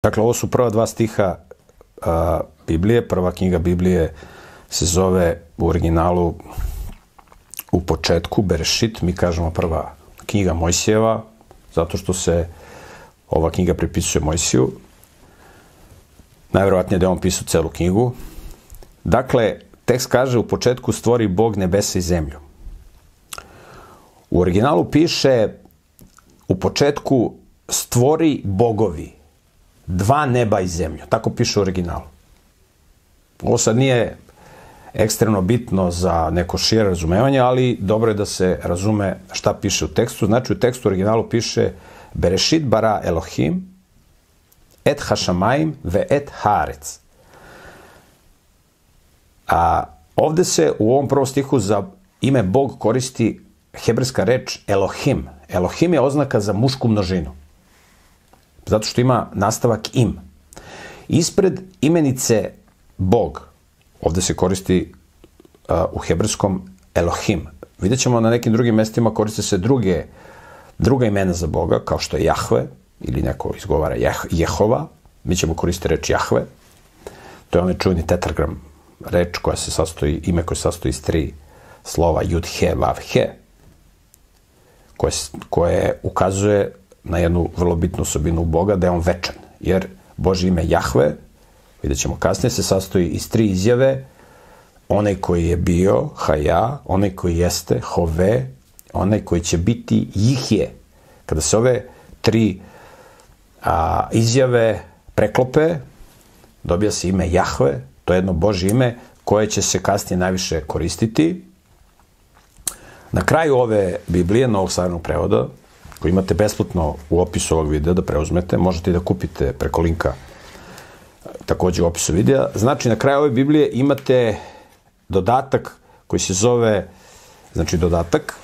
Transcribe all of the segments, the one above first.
Dakle, ovo su prva dva stiha Biblije. Prva knjiga Biblije se zove u originalu u početku Berešit. Mi kažemo prva knjiga Mojsijeva, zato što se ova knjiga pripisuje Mojsiju. Najverovatnije da je on pisao celu knjigu. Dakle, tekst kaže u početku stvori Bog nebesa i zemlju. U originalu piše u početku stvori bogovi, dva neba i zemlju. Tako piše u originalu. Ovo sad nije ekstremno bitno za neko šire razumevanje, ali dobro je da se razume šta piše u tekstu. Znači, u tekstu u originalu piše Berešit bara Elohim et hašamaim ve et harec. A ovde se u ovom prvom stihu za ime Bog koristi hebrejska reč Elohim. Elohim je oznaka za mušku množinu. Zato što ima nastavak im. Ispred imenice Bog, ovde se koristi u hebrejskom Elohim. Vidjet ćemo na nekim drugim mestima koriste se druga imena za Boga, kao što je Jahve, ili neko izgovara Jehova. Mi ćemo koristiti reč Jahve. To je onaj čuveni tetragram, reč koja se sastoji, ime koje se sastoji iz 3 slova Jud, He, Vav, He, koje ukazuje na jednu vrlo bitnu osobinu Boga, da je on večan. Jer Božje ime Jahve, vidjet ćemo kasnije, se sastoji iz 3 izjave: onaj koji je bio, Haja, onaj koji jeste, Hove, onaj koji će biti, Jihje. Kada se ove 3 izjave preklope, dobija se ime Jahve. To je jedno Božje ime koje će se kasnije najviše koristiti. Na kraju ove Biblije, Novog savremenog prevoda, koji imate besplatno u opisu ovog videa da preuzmete, možete i da kupite preko linka takođe u opisu videa. Znači, na kraju ove Biblije imate dodatak koji se zove, znači dodatak,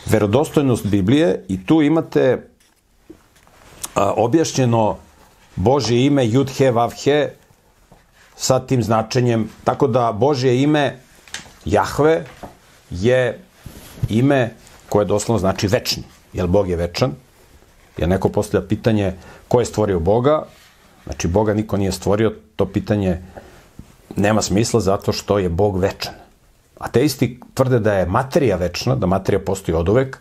verodostojnost Biblije, i tu imate objašnjeno Božje ime Jud, He, Vav, He sa tim značenjem. Tako da Božje ime Jahve je ime koje doslovno znači večni. Jer Bog je večan. Jer neko postavlja pitanje ko je stvorio Boga. Znači, Boga niko nije stvorio. To pitanje nema smisla zato što je Bog večan. Ateisti tvrde da je materija večna, da materija postoji oduvek.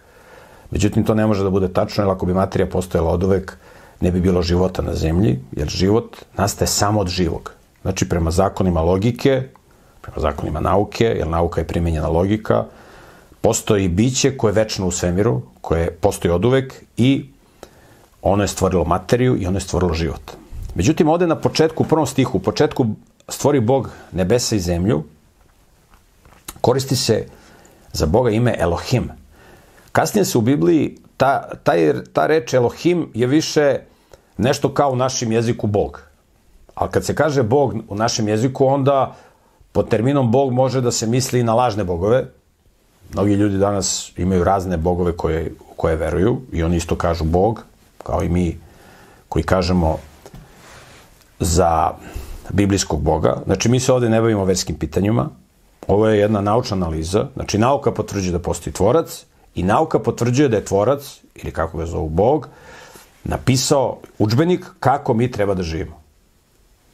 Međutim, to ne može da bude tačno, jer ako bi materija postojala oduvek, ne bi bilo života na zemlji, jer život nastaje samo od živog. Znači, prema zakonima logike, prema zakonima nauke, jer nauka je primenjena logika, postoji biće koje je večno u svemiru, koje postoji oduvek, i ono je stvorilo materiju i ono je stvorilo život. Međutim, ovde na početku, u prvom stihu, u početku stvori Bog nebesa i zemlju, koristi se za Boga ime Elohim. Kasnije se u Bibliji ta reč Elohim je više nešto kao u našem jeziku Bog. Ali kad se kaže Bog u našem jeziku, onda pod terminom Bog može da se misli i na lažne bogove. Mnogi ljudi danas imaju razne bogove u koje veruju i oni isto kažu Bog, kao i mi koji kažemo za biblijskog Boga. Znači, mi se ovde ne bavimo verskim pitanjima. Ovo je jedna naučna analiza. Znači, nauka potvrđuje da postoji tvorac i nauka potvrđuje da je tvorac, ili kako ga zovu Bog, napisao udžbenik kako mi treba da živimo.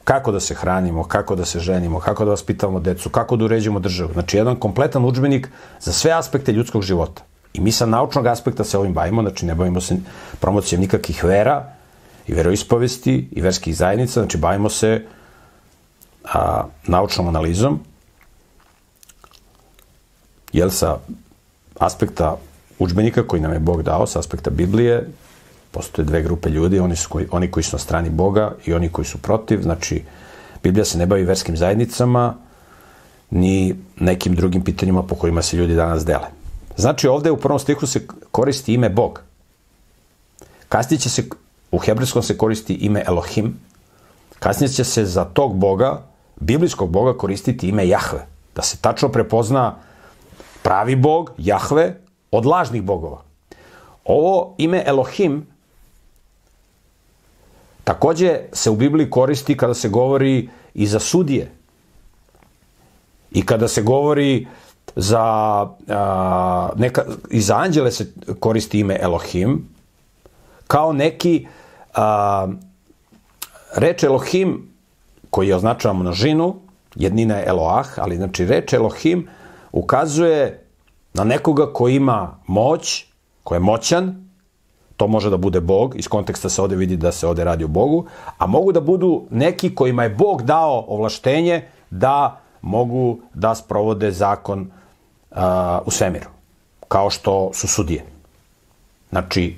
Kako da se hranimo, kako da se ženimo, kako da vaspitavamo decu, kako da uređujemo državu. Znači, jedan kompletan udžbenik za sve aspekte ljudskog života. I mi sa naučnog aspekta se ovim bavimo, znači ne bavimo se promocijom nikakvih vera i veroispovesti i verskih zajednica, znači bavimo se naučnom analizom, jer sa aspekta udžbenika koji nam je Bog dao, sa aspekta Biblije, postoje 2 grupe ljudi, oni koji su na strani Boga i oni koji su protiv. Znači, Biblija se ne bavi verskim zajednicama ni nekim drugim pitanjima po kojima se ljudi danas dele. Znači, ovde u prvom stihu se koristi ime Bog. Kasnije će se, u hebrejskom se koristi ime Elohim. Kasnije će se za tog Boga, biblijskog Boga, koristiti ime Jahve. Da se tačno prepozna pravi Bog, Jahve, od lažnih bogova. Ovo ime Elohim takođe se u Bibliji koristi kada se govori i za sudije. I kada se govori i za anđele se koristi ime Elohim, kao neki reč Elohim, koji označava množinu, jednina je Eloah, ali znači reč Elohim ukazuje na nekoga ko ima moć, ko je moćan, to može da bude Bog, iz konteksta se ovde vidi da se ovde radi o Bogu, a mogu da budu neki kojima je Bog dao ovlaštenje da mogu da sprovode zakon u svemiru, kao što su sudije. Znači,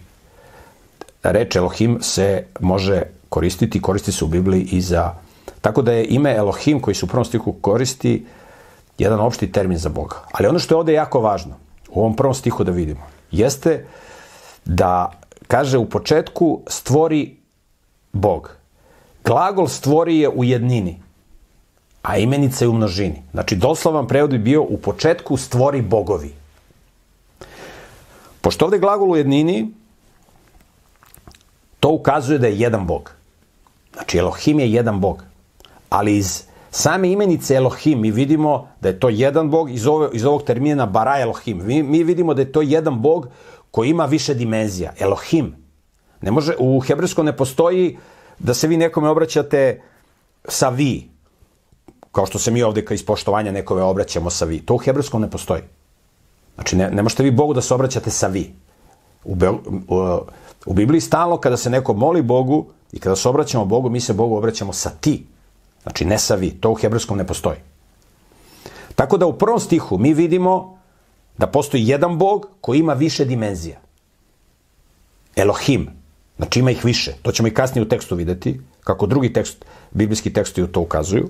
reč Elohim se može koristiti, koristi se u Bibliji i za... Tako da je ime Elohim, koji se u prvom stihu koristi, jedan opšti termin za Boga. Ali ono što je ovde jako važno, u ovom prvom stihu da vidimo, jeste da kaže u početku stvori Bog. Glagol stvori je u jednini, a imenica je u množini. Znači, doslovan prevod bi bio u početku stvori bogovi. Pošto ovde glagol u jednini, to ukazuje da je jedan Bog. Znači, Elohim je jedan Bog. Ali iz same imenice Elohim mi vidimo da je to jedan Bog, iz ovog termina bara Elohim. Mi vidimo da je to jedan Bog koji ima više dimenzija. Elohim. Ne može, u hebrejskom ne postoji da se vi nekome obraćate sa vi, kao što se mi ovde iz poštovanja nekome obraćamo sa vi. To u hebrejskom ne postoji. Znači, ne možete vi Bogu da se obraćate sa vi. U Bibliji stalno kada se neko moli Bogu i kada se obraćamo Bogu, mi se Bogu obraćamo sa ti. Znači, ne sa vi. To u hebrejskom ne postoji. Tako da u prvom stihu mi vidimo da postoji jedan Bog koji ima više dimenzija. Elohim. Znači, ima ih više. To ćemo i kasnije u tekstu videti, kako drugi tekst, biblijski tekstovi to ukazuju.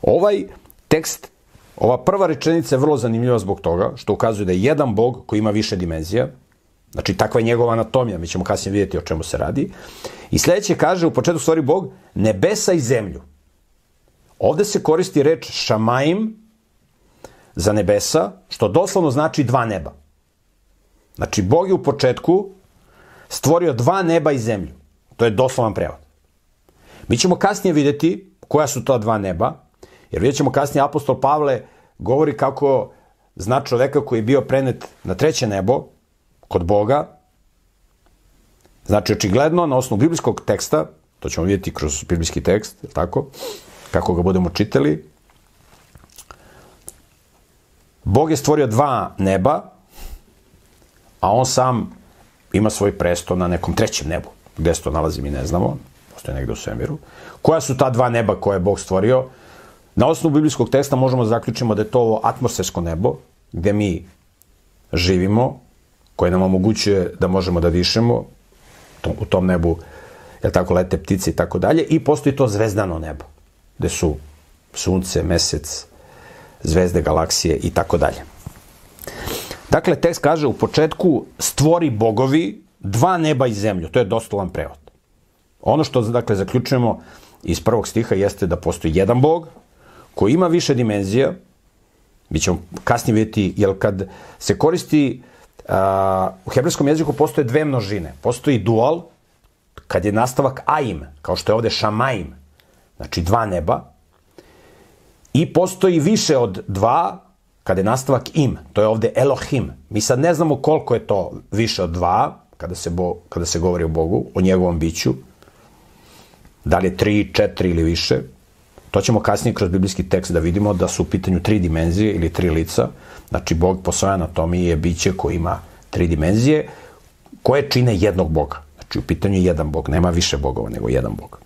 Ovaj tekst, ova prva rečenica je vrlo zanimljiva zbog toga što ukazuje da je jedan Bog koji ima više dimenzija. Znači, takva je njegova anatomija. Mi ćemo kasnije vidjeti o čemu se radi. I sljedeće kaže, u početku stvori Bog nebesa i zemlju. Ovde se koristi reč šamaim za nebesa, što doslovno znači dva neba. Znači, Bog je u početku stvorio dva neba i zemlju. To je doslovan prevod. Mi ćemo kasnije vidjeti koja su ta dva neba, jer vidjet ćemo kasnije apostol Pavle govori kako zna čoveka koji je bio prenet na treće nebo kod Boga. Znači, očigledno, na osnovu biblijskog teksta, to ćemo vidjeti kroz biblijski tekst, tako, kako ga budemo čitali, Bog je stvorio dva neba, a on sam ima svoj presto na nekom trećem nebu. Gde se to nalazi, mi ne znamo. Postoje negde u svemiru. Koja su ta dva neba koje je Bog stvorio? Na osnovu biblijskog teksta možemo da zaključimo da je to ovo atmosfersko nebo, gde mi živimo, koje nam omogućuje da možemo da dišemo. U tom nebu, je tako, lete ptice i tako dalje. I postoji to zvezdano nebo, gde su sunce, mesec, zvezde, galaksije i tako dalje. Dakle, tekst kaže u početku stvori bogovi dva neba i zemlju. To je doslovan prevod. Ono što, dakle, zaključujemo iz prvog stiha jeste da postoji jedan Bog koji ima više dimenzija. Mi ćemo kasnije vidjeti, jer kad se koristi u hebrejskom jeziku postoje dve množine. Postoji dual, kad je nastavak aim, kao što je ovde šamaim, znači dva neba, i postoji više od dva, kada je nastavak im, to je ovde Elohim. Mi sad ne znamo koliko je to više od dva, kada se govori o Bogu, o njegovom biću, da li je 3, 4 ili više. To ćemo kasnije kroz biblijski tekst da vidimo da su u pitanju 3 dimenzije ili 3 lica. Znači, Bog po svojoj anatomiji je biće koji ima 3 dimenzije, koje čine jednog Boga. Znači, u pitanju je jedan Bog, nema više bogova nego jedan Bog.